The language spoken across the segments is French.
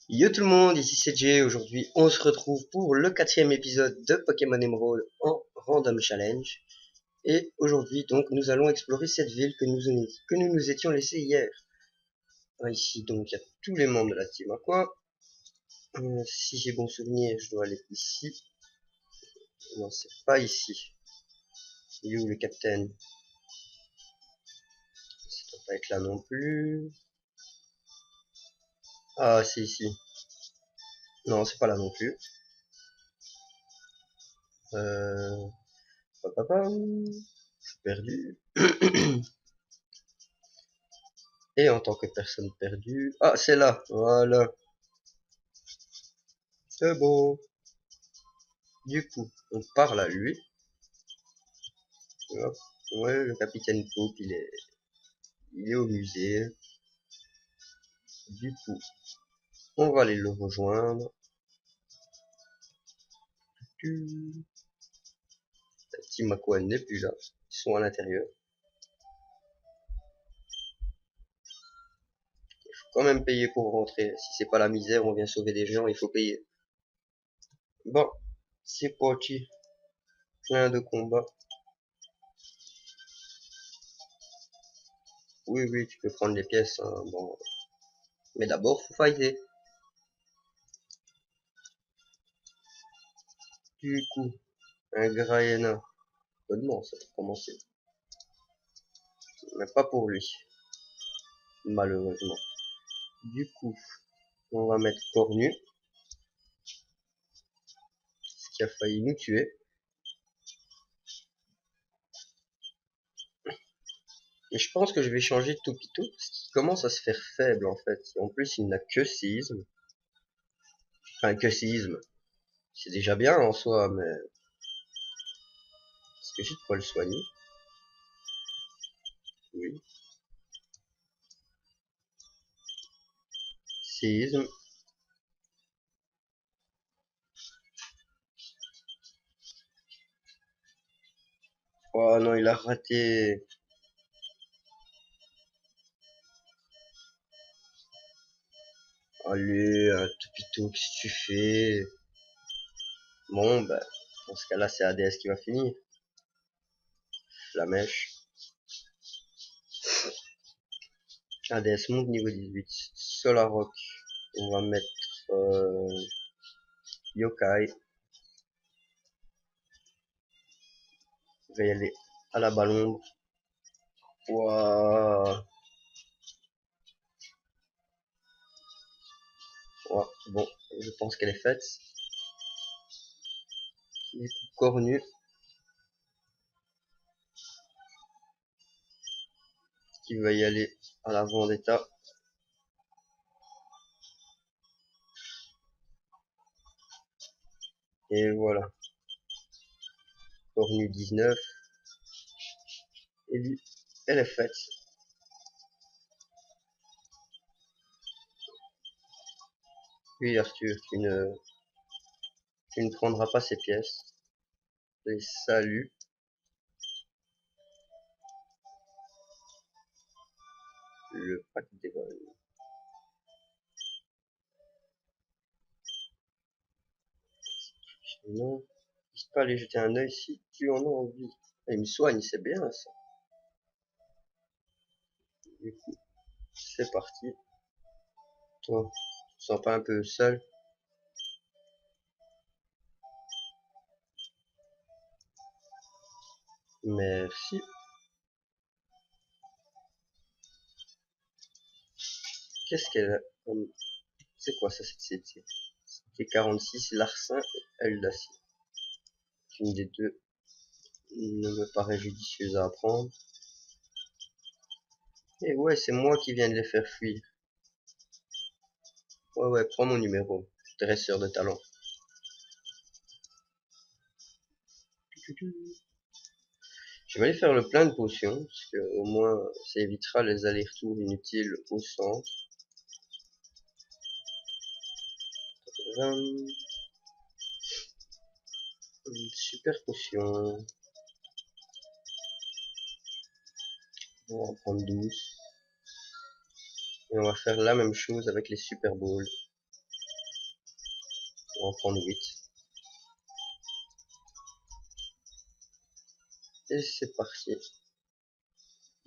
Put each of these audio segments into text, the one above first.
Yo tout le monde, ici c'est Jay. Aujourd'hui, on se retrouve pour le quatrième épisode de Pokémon Emerald en Random Challenge. Et aujourd'hui, donc, nous allons explorer cette ville que nous étions laissés hier. Ici, donc, il y a tous les membres de la team Aqua. Si j'ai bon souvenir, je dois aller ici. Non, c'est pas ici. Il est où le capitaine? Ça doit pas être là non plus. Ah, c'est ici. Non, c'est pas là non plus. Euh... Papapam. Je suis perdu. Et en tant que personne perdue... Ah, c'est là. Voilà. C'est bon. Du coup, on parle à lui. Hop. Ouais, le capitaine Pope, il est au musée. Du coup, on va aller le rejoindre. La team Aqua n'est plus là. Ils sont à l'intérieur. Il faut quand même payer pour rentrer. Si c'est pas la misère, on vient sauver des gens, il faut payer. Bon, c'est parti. Plein de combats. Oui, oui, tu peux prendre les pièces, hein. Bon. Mais d'abord, faut fighter. Du coup, un Graena. Bonnement, ça pour commencer. Mais pas pour lui, malheureusement. Du coup, on va mettre Cornu, ce qui a failli nous tuer. Et je pense que je vais changer Toupito, parce qu'il commence à se faire faible en fait. Et en plus, il n'a que séisme. Enfin, que séisme. C'est déjà bien en soi, mais est-ce que j'ai de quoi le soigner? Oui. Séisme. Oh non, il a raté. Allez, Toupito, qu'est-ce que tu fais? Bon, bah, dans ce cas-là, c'est ADS qui va finir. Flamèche. ADS monte niveau 18. Solarock. On va mettre Yokai. On va y aller à la ballon. Ouah. Ouah. Bon, je pense qu'elle est faite. Du coup, Cornu qui va y aller à la Vendetta. Et voilà. Cornu 19. Et lui, elle est faite. Oui, Arthur, tu ne prendras pas ces pièces. Et salut. Le pack des vols. Non. N'hésite pas à aller jeter un oeil si tu en as envie. Et il me soigne, c'est bien ça. Du coup, c'est parti. Toi, tu te sens pas un peu seul? Merci. Qu'est-ce qu'elle a comme... C'est quoi ça, cette cité? C'était 46, Larcin et Eldacie. Une des deux ne me paraît judicieuse à apprendre. Et ouais, c'est moi qui viens de les faire fuir. Ouais, ouais, prends mon numéro. Dresseur de talent. Je vais aller faire le plein de potions, parce que au moins ça évitera les allers-retours inutiles au centre. Une super potion. On va en prendre 12. Et on va faire la même chose avec les super balls. On va en prendre 8. Et c'est parti.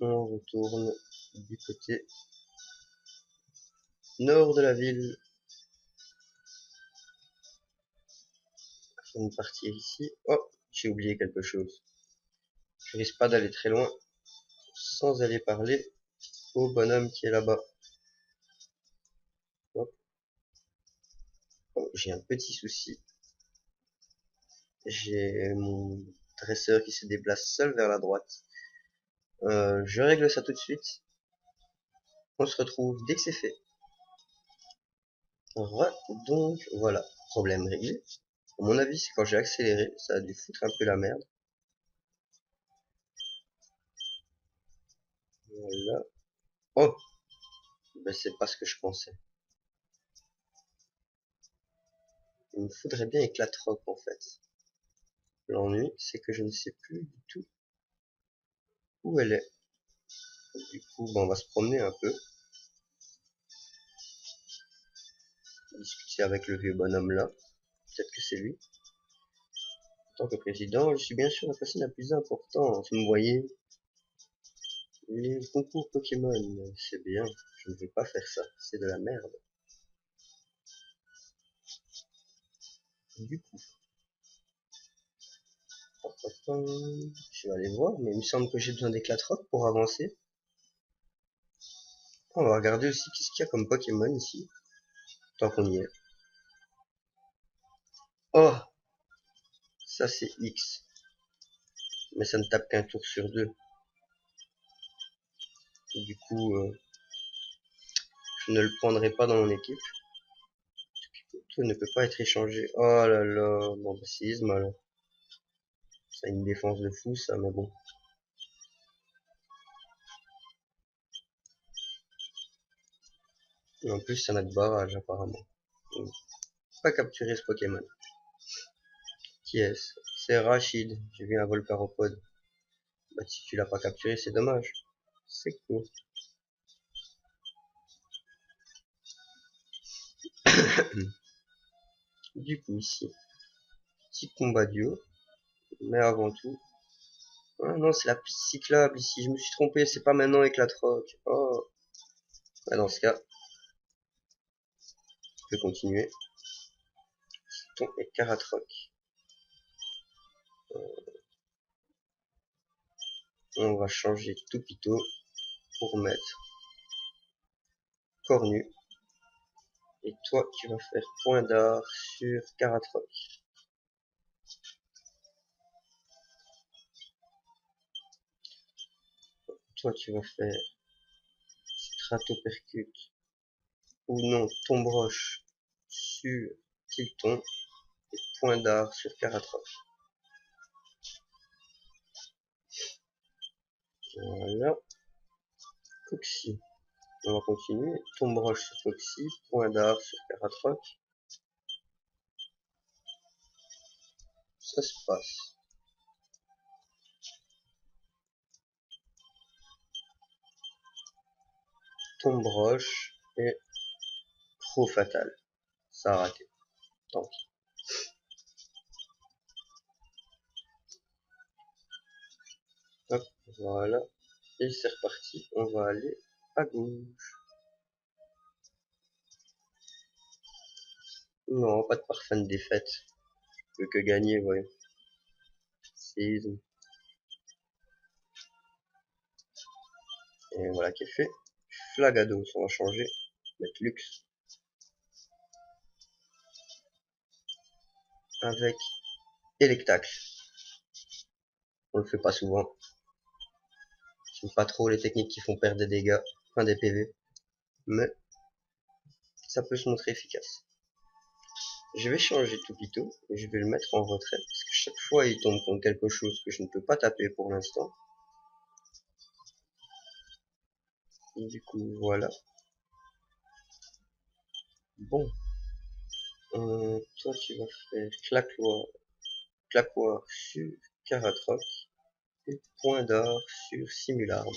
On retourne du côté nord de la ville. On va partir ici. Oh, j'ai oublié quelque chose. Je risque pas d'aller très loin sans aller parler au bonhomme qui est là-bas. Oh, j'ai un petit souci. J'ai mon dresseur qui se déplace seul vers la droite. Je règle ça tout de suite. On se retrouve dès que c'est fait. Donc voilà, problème réglé. À mon avis, c'est quand j'ai accéléré, ça a dû foutre un peu la merde. Voilà. Oh, ben c'est pas ce que je pensais. Il me faudrait bien éclate-roc en fait. L'ennui, c'est que je ne sais plus du tout où elle est. Du coup, ben, on va se promener un peu. Discuter avec le vieux bonhomme là. Peut-être que c'est lui. En tant que président, je suis bien sûr la personne la plus importante. Vous me voyez, les concours Pokémon, c'est bien. Je ne veux pas faire ça. C'est de la merde. Du coup, je vais aller voir, mais il me semble que j'ai besoin d'éclate-roc pour avancer. On va regarder aussi qu'est-ce qu'il y a comme Pokémon ici. Tant qu'on y est. Oh, ça c'est X. Mais ça ne tape qu'un tour sur deux. Et du coup, je ne le prendrai pas dans mon équipe. Tout ne peut pas être échangé. Oh là là, bon bah c'est Isma là. Ça a une défense de fou ça, mais bon. Et en plus, ça n'a de barrage apparemment. Donc, pas capturer ce Pokémon. Qui est-ce? C'est Rachid. J'ai vu un Volcaropode. Bah si tu l'as pas capturé, c'est dommage. C'est cool. Du coup ici, petit combat duo. Mais avant tout... Ah non, c'est la piste cyclable ici. Je me suis trompé, c'est pas maintenant éclate-roc. Oh. Bah, dans ce cas, je vais continuer. Ton et Karatroc. On va changer Toupito pour mettre Cornu. Et toi, tu vas faire point d'art sur Karatroc. Toi, tu vas faire Stratopercute. Ou non, Tombroche sur Tilton. Et point d'art sur Karatroc. Voilà. Coxy. On va continuer. Tombroche sur Coxy. Point d'art sur Karatroc. Ça se passe. Tombroche et trop fatal. Ça a raté. Tant pis. Hop, voilà. Et c'est reparti. On va aller à gauche. Non, pas de parfum de défaite. Je peux que gagner, voyons. Saison. Et voilà qui est fait. Flagados, on va changer. Mettre luxe. Avec Electacle. On le fait pas souvent. J'aime pas trop les techniques qui font perdre des dégâts. Enfin des PV. Mais ça peut se montrer efficace. Je vais changer Toupito et je vais le mettre en retrait parce que chaque fois il tombe contre quelque chose que je ne peux pas taper pour l'instant. Du coup voilà. Bon, toi tu vas faire claquoir sur Karatroc et point d'art sur Simularme.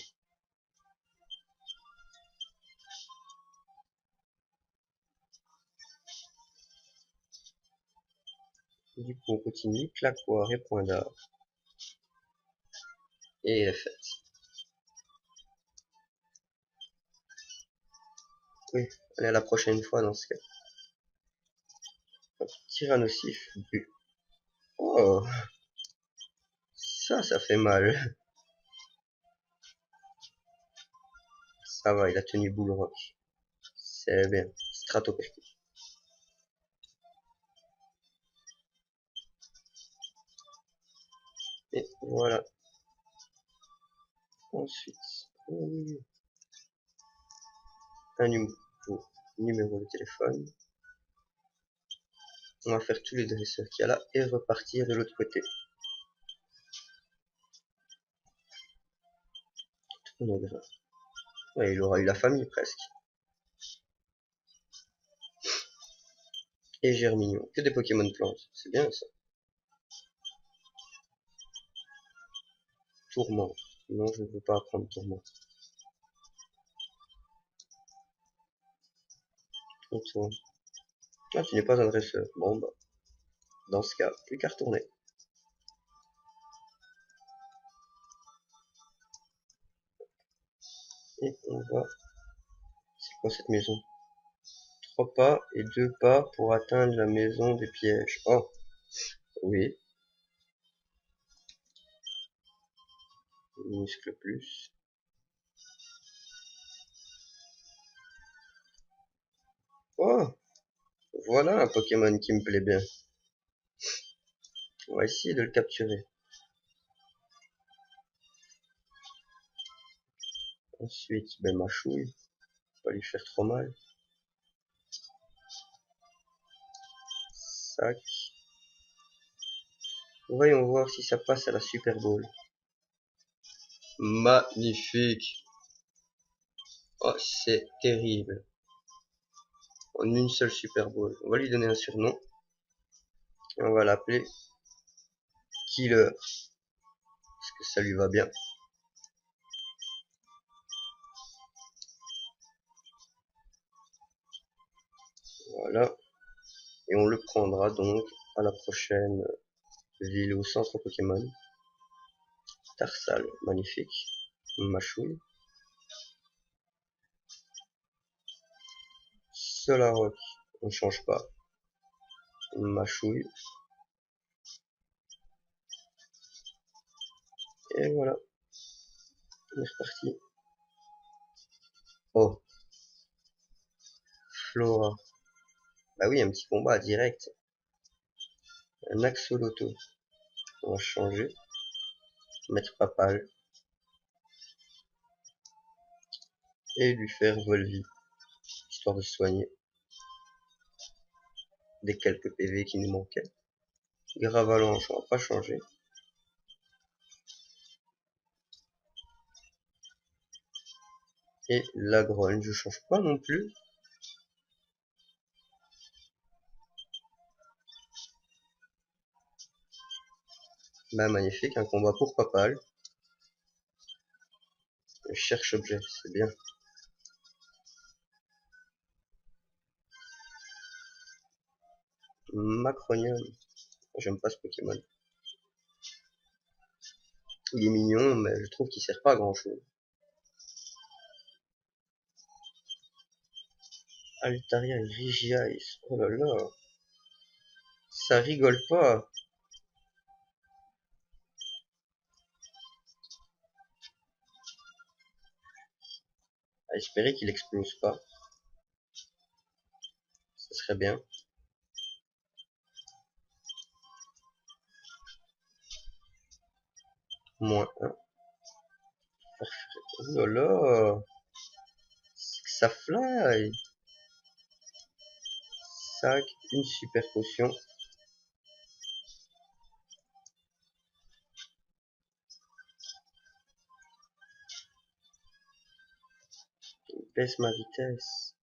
Du coup, on continue. Claquoire et point d'art. Et elle est faite. Oui, allez à la prochaine fois dans ce cas. Hop, Tyrannosif, bu. Oh, ça fait mal. Ça va, il a tenu boule rock. C'est bien. Stratopercute. Et voilà. Ensuite, un numéro de téléphone. On va faire tous les dresseurs qu'il y a là et repartir de l'autre côté. Ouais, il aura eu la famille presque. Et Germignon. Que des Pokémon plantes. C'est bien ça. Tourment. Non, je ne veux pas apprendre Tourment. Et toi? Ah, tu n'es pas un dresseur. Bon, bah, dans ce cas, plus qu'à retourner. Et on va... C'est quoi cette maison? 3 pas et 2 pas pour atteindre la maison des pièges. Oh, oui. Muscle plus. Oh, voilà un Pokémon qui me plaît bien. On va essayer de le capturer. Ensuite, ben Machouille. Pas lui faire trop mal. Sac. Voyons voir si ça passe à la Super Bowl. Magnifique. Oh, c'est terrible. En une seule Super Bowl. On va lui donner un surnom. Et on va l'appeler Killer. Parce que ça lui va bien. Voilà. Et on le prendra donc à la prochaine ville au centre Pokémon. Tarsal, magnifique. Machouille. Solaroc, on change pas. Machouille. Et voilà. On est reparti. Oh, Flora. Bah oui, un petit combat direct. Un axoloto. On va changer. Mettre Papal. Et lui faire Volvi. Histoire de se soigner. Des quelques PV qui nous manquaient. Gravalanche, on va pas changer. Et la grogne, je change pas non plus. Bah magnifique, un combat pour Papal. Cherche objet, c'est bien. Macronium. J'aime pas ce Pokémon. Il est mignon, mais je trouve qu'il sert pas à grand chose. Altaria et Regice. Oh là là. Ça rigole pas. À espérer qu'il explose pas. Ça serait bien. Moins 1. Oh là là. C'est que ça fly. Sac, une super potion. Baisse ma vitesse.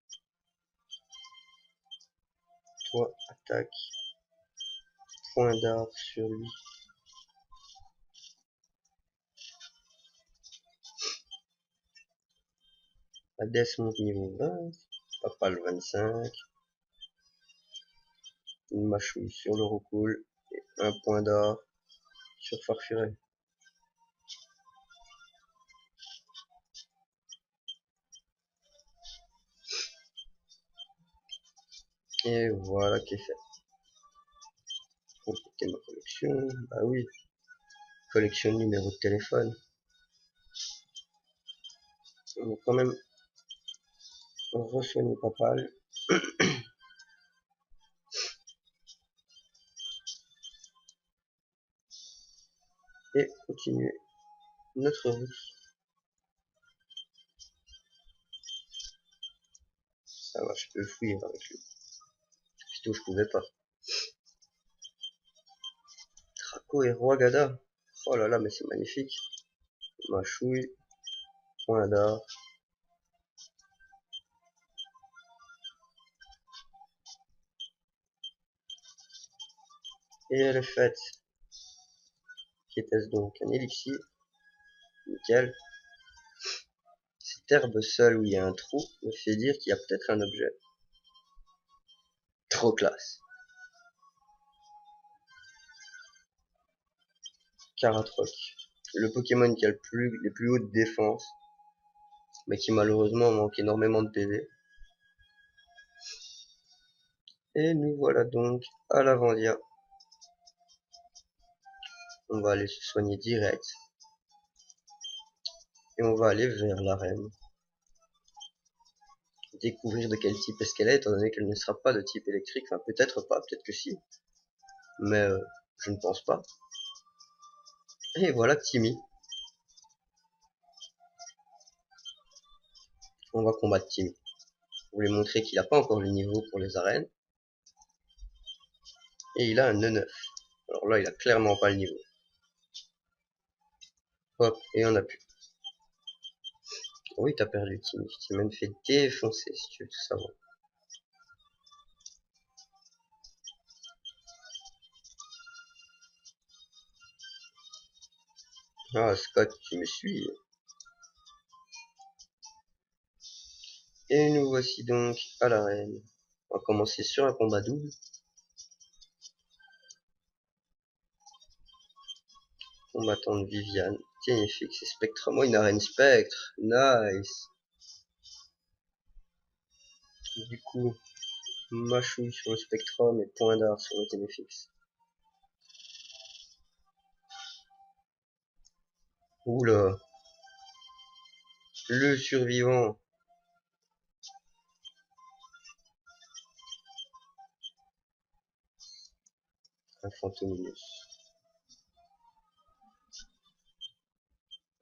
Toi, attaque. Point d'art sur lui. Hades monte niveau 20. Papa le 25. Une machouille sur le recoul. Un point d'or sur Farfuré. Et voilà qui est fait. Compléter ma collection. Bah oui. Collection de numéro de téléphone. On va quand même re-soigner Papal. Et continuer notre route. Ça va, je peux fuir avec lui. Plutôt je pouvais pas. Draco et Roi Gada. Oh là là, mais c'est magnifique. Machouille. Point d'or. Et elle est faite. Qu'était-ce donc? Un élixir. Nickel. Cette herbe seule où il y a un trou me fait dire qu'il y a peut-être un objet. Trop classe. Karatroc. Le Pokémon qui a les plus hautes défenses, mais qui malheureusement manque énormément de PV. Et nous voilà donc à Lavandia. On va aller se soigner direct. Et on va aller vers l'arène. Découvrir de quel type est-ce qu'elle est, étant donné qu'elle ne sera pas de type électrique. Enfin, peut-être pas, peut-être que si. Mais je ne pense pas. Et voilà Timmy. On va combattre Timmy. Pour lui montrer qu'il n'a pas encore le niveau pour les arènes. Et il a un E9. Alors là, il a clairement pas le niveau. Hop, et on a pu. Oui, t'as perdu, Timmy. Tu t'es même fait défoncer, si tu veux tout savoir. Ah, Scott, tu me suis. Et nous voici donc à l'arène. On va commencer sur un combat double. Combattant de Viviane, Ténifix et Spectrum. Oh, une arène Spectre. Nice. Du coup, Machouille sur le Spectrum et Point d'Art sur le Ténifix. Oula. Le survivant. Un Fantominus.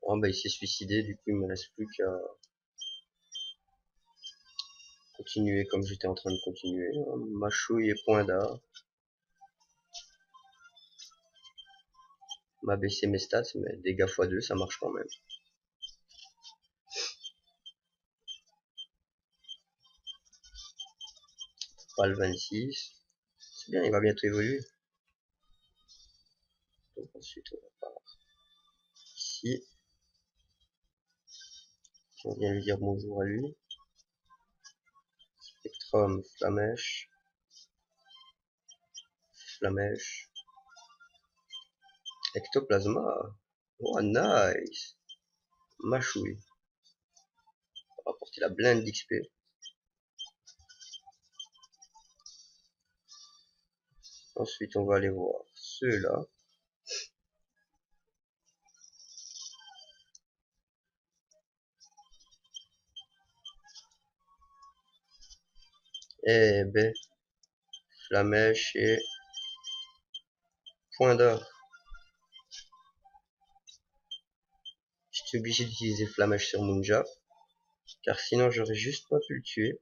Oh bah il s'est suicidé, du coup il me reste plus qu'à continuer comme j'étais en train de continuer. Machouille et Point d'Art. M'a baissé mes stats, mais dégâts x2 ça marche quand même. Pas le 26. C'est bien, il va bientôt évoluer. Donc ensuite on va par ici. On vient lui dire bonjour à lui. Spectrum, Flamèche. Flamèche. Ectoplasma. Oh nice. Machouille. On va rapporter la blinde d'XP. Ensuite on va aller voir ceux-là. Eh ben, Flamèche et Point d'Or. J'étais obligé d'utiliser Flamèche sur Munja, car sinon j'aurais juste pas pu le tuer.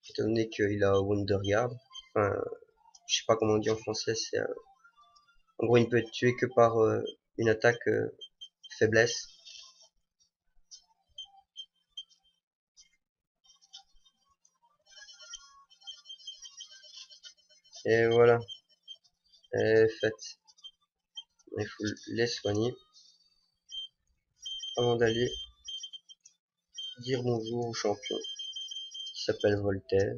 Étant donné qu'il a Wonder Guard. Enfin, je sais pas comment on dit en français, c'est en gros il ne peut être tué que par une attaque faiblesse. Et voilà, elle est faite. Il faut les soigner avant d'aller dire bonjour au champion qui s'appelle Voltaire.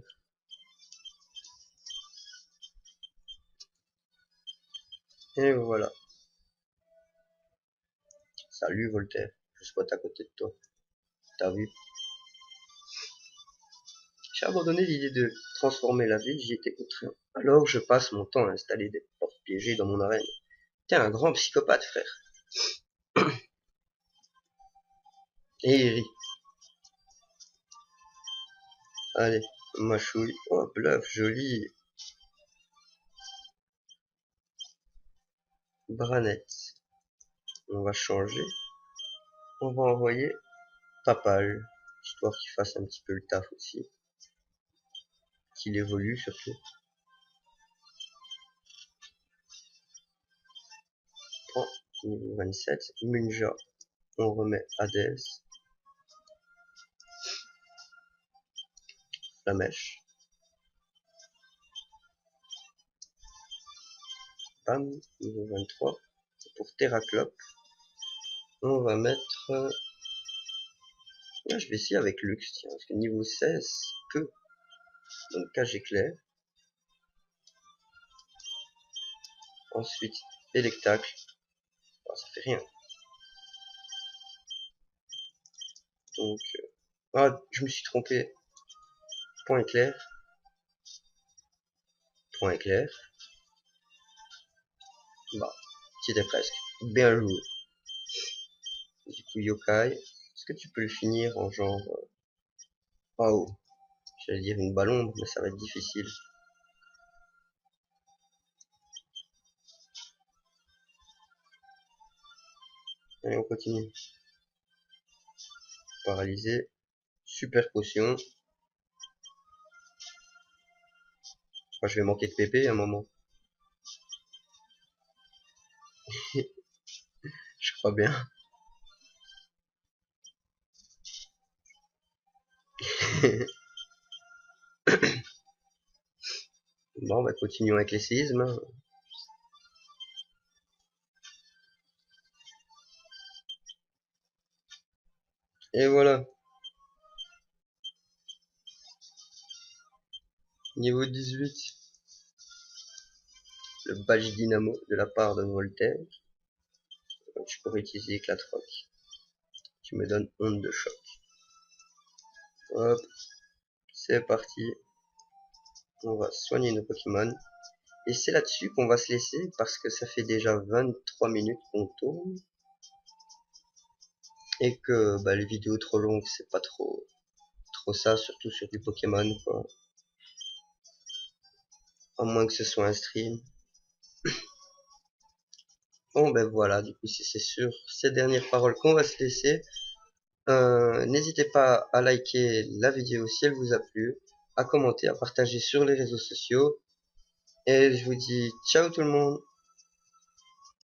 Et voilà. Salut Voltaire, je squatte à côté de toi. T'as vu? J'ai abandonné l'idée de transformer la ville, j'y étais contraint. Alors je passe mon temps à installer des portes piégées dans mon arène. T'es un grand psychopathe, frère. Et il rit. Allez, mâchouille. Oh, bluff, joli. Branette. On va changer. On va envoyer Papal, histoire qu'il fasse un petit peu le taf aussi. Qu'il évolue surtout. Oh, niveau 27. Munja. On remet Hades. Flamèche. Bam, niveau 23. Pour Terraclope, on va mettre... je vais essayer avec Lux, tiens, parce que niveau 16, peu. Donc cage éclair. Ensuite, Électacle. Oh, ça fait rien. Donc... ah, je me suis trompé. Point éclair. Point éclair. Bah, c'était presque. Bien joué. Du coup, Yokai. Est-ce que tu peux le finir en genre... oh, j'allais dire une ballon, mais ça va être difficile. Allez, on continue. Paralysé. Super potion. Enfin, je vais manquer de PP à un moment. Je crois bien. Bon, bah continuons avec les séismes. Et voilà. Niveau 18. Le badge dynamo de la part de Voltaire. Donc, je pourrais utiliser éclat de roc. Tu me donnes onde de choc. Hop. C'est parti. On va soigner nos Pokémon. Et c'est là-dessus qu'on va se laisser parce que ça fait déjà 23 minutes qu'on tourne. Et que bah, les vidéos trop longues, c'est pas trop ça, surtout sur du Pokémon, quoi. À moins que ce soit un stream. Bon ben voilà, du coup si c'est sur ces dernières paroles qu'on va se laisser. N'hésitez pas à liker la vidéo si elle vous a plu, à commenter, à partager sur les réseaux sociaux. Et je vous dis ciao tout le monde.